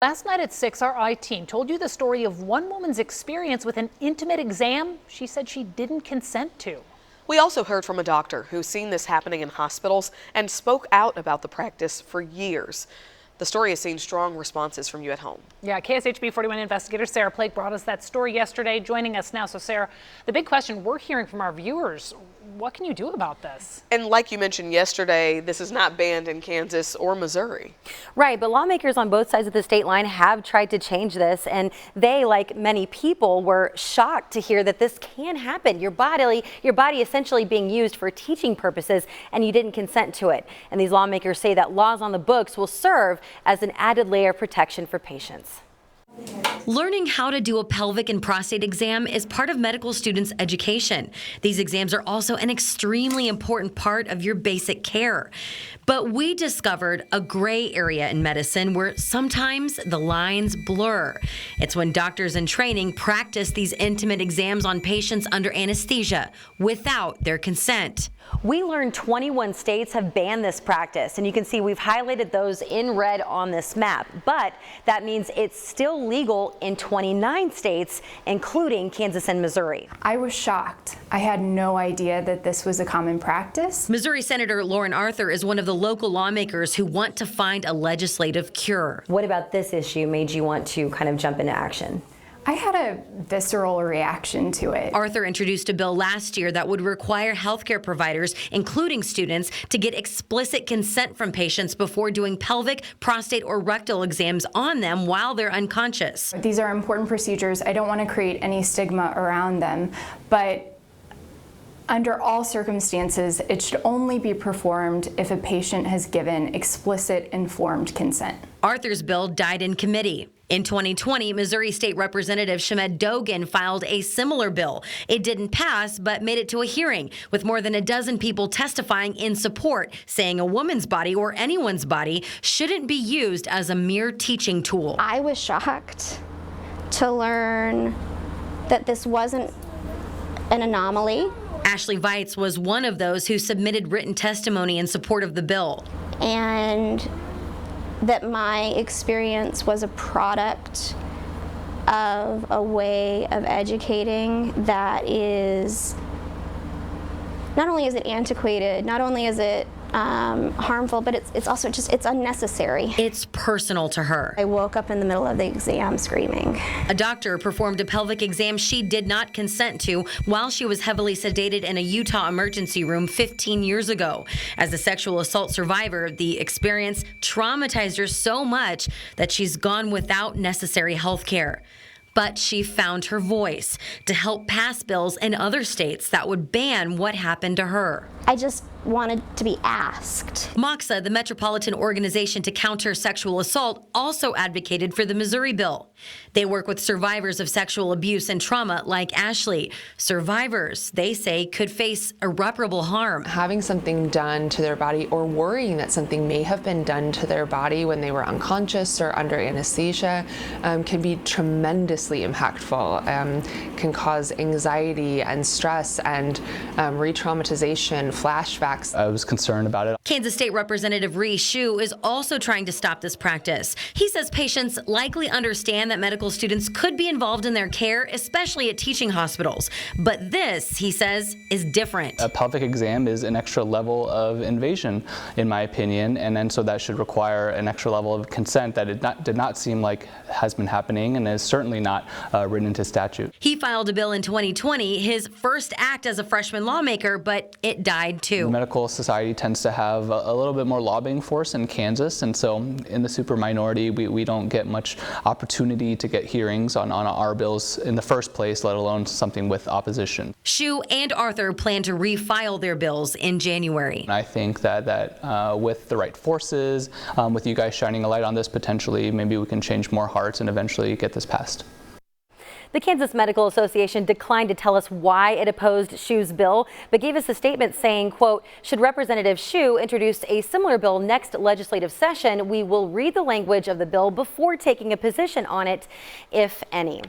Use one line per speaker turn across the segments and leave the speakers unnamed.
Last night at 6, our I-Team told you the story of one woman's experience with an intimate exam she said she didn't consent to.
We also heard from a doctor who's seen this happening in hospitals and spoke out about the practice for years. The story has seen strong responses from you at home.
Yeah, KSHB 41 investigator Sarah Plake brought us that story yesterday, joining us now. So Sarah, the big question we're hearing from our viewers, what can you do about this?
And like you mentioned yesterday, this is not banned in Kansas or Missouri.
Right, but lawmakers on both sides of the state line have tried to change this, and they, like many people, were shocked to hear that this can happen. Your body essentially being used for teaching purposes, and you didn't consent to it. And these lawmakers say that laws on the books will serve as an added layer of protection for patients.
Learning how to do a pelvic and prostate exam is part of medical students' education. These exams are also an extremely important part of your basic care. But we discovered a gray area in medicine where sometimes the lines blur. It's when doctors in training practice these intimate exams on patients under anesthesia without their consent.
We learned 21 states have banned this practice, and you can see we've highlighted those in red on this map. But that means it's still legal in 29 states, including Kansas and Missouri.
I was shocked. I had no idea that this was a common practice.
Missouri Senator Lauren Arthur is one of the local lawmakers who want to find a legislative cure.
What about this issue made you want to kind of jump into action?
I had a visceral reaction to it.
Arthur introduced a bill last year that would require healthcare providers, including students, to get explicit consent from patients before doing pelvic, prostate, or rectal exams on them while they're unconscious.
These are important procedures. I don't want to create any stigma around them, but under all circumstances, it should only be performed if a patient has given explicit, informed consent.
Arthur's bill died in committee. In 2020, Missouri State Representative Shamed Dogan filed a similar bill. It didn't pass, but made it to a hearing with more than a dozen people testifying in support, saying a woman's body or anyone's body shouldn't be used as a mere teaching tool.
I was shocked to learn that this wasn't an anomaly.
Ashley Weitz was one of those who submitted written testimony in support of the bill.
And that my experience was a product of a way of educating that is, not only is it antiquated, not only is it harmful, but it's also it's unnecessary.
It's personal to her.
I woke up in the middle of the exam screaming.
A doctor performed a pelvic exam she did not consent to while she was heavily sedated in a Utah emergency room 15 years ago. As a sexual assault survivor, the experience traumatized her so much that she's gone without necessary health care. But she found her voice to help pass bills in other states that would ban what happened to her.
I just wanted to be asked.
MOXA, the Metropolitan Organization to Counter Sexual Assault, also advocated for the Missouri bill. They work with survivors of sexual abuse and trauma like Ashley. Survivors, they say, could face irreparable harm.
Having something done to their body or worrying that something may have been done to their body when they were unconscious or under anesthesia can be tremendously impactful, can cause anxiety and stress and re-traumatization, flashbacks.
I was concerned about it.
Kansas State Representative Rhee Shue is also trying to stop this practice. He says patients likely understand that medical students could be involved in their care, especially at teaching hospitals. But this, he says, is different.
A pelvic exam is an extra level of invasion, in my opinion, and then so that should require an extra level of consent that it did not seem like has been happening and is certainly not written into statute.
He filed a bill in 2020, his first act as a freshman lawmaker, but it died too.
The medical society tends to have a little bit more lobbying force in Kansas, and so in the super minority, we don't get much opportunity to get hearings on our bills in the first place, let alone something with opposition.
Shue and Arthur plan to refile their bills in January.
I think that with the right forces, with you guys shining a light on this, potentially maybe we can change more hearts and eventually get this passed.
The Kansas Medical Association declined to tell us why it opposed Shue's bill, but gave us a statement saying, quote, should Representative Shue introduce a similar bill next legislative session, we will read the language of the bill before taking a position on it, if any.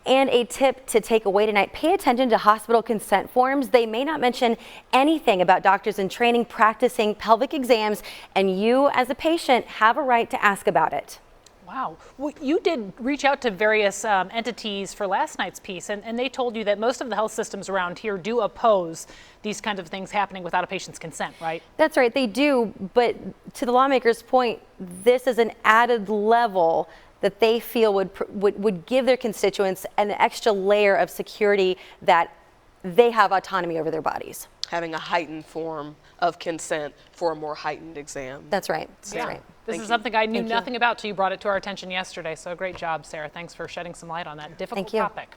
And a tip to take away tonight, pay attention to hospital consent forms. They may not mention anything about doctors in training practicing pelvic exams, and you as a patient have a right to ask about it.
Wow. Well, you did reach out to various entities for last night's piece, and they told you that most of the health systems around here do oppose these kinds of things happening without a patient's consent, right?
That's right, they do. But to the lawmakers' point, this is an added level that they feel would give their constituents an extra layer of security that they have autonomy over their bodies.
Having a heightened form of consent for a more heightened exam.
That's right. That's
Yeah.
right.
This is something I knew nothing about till you brought it to our attention yesterday. So great job, Sarah. Thanks for shedding some light on that difficult
Thank you.
topic.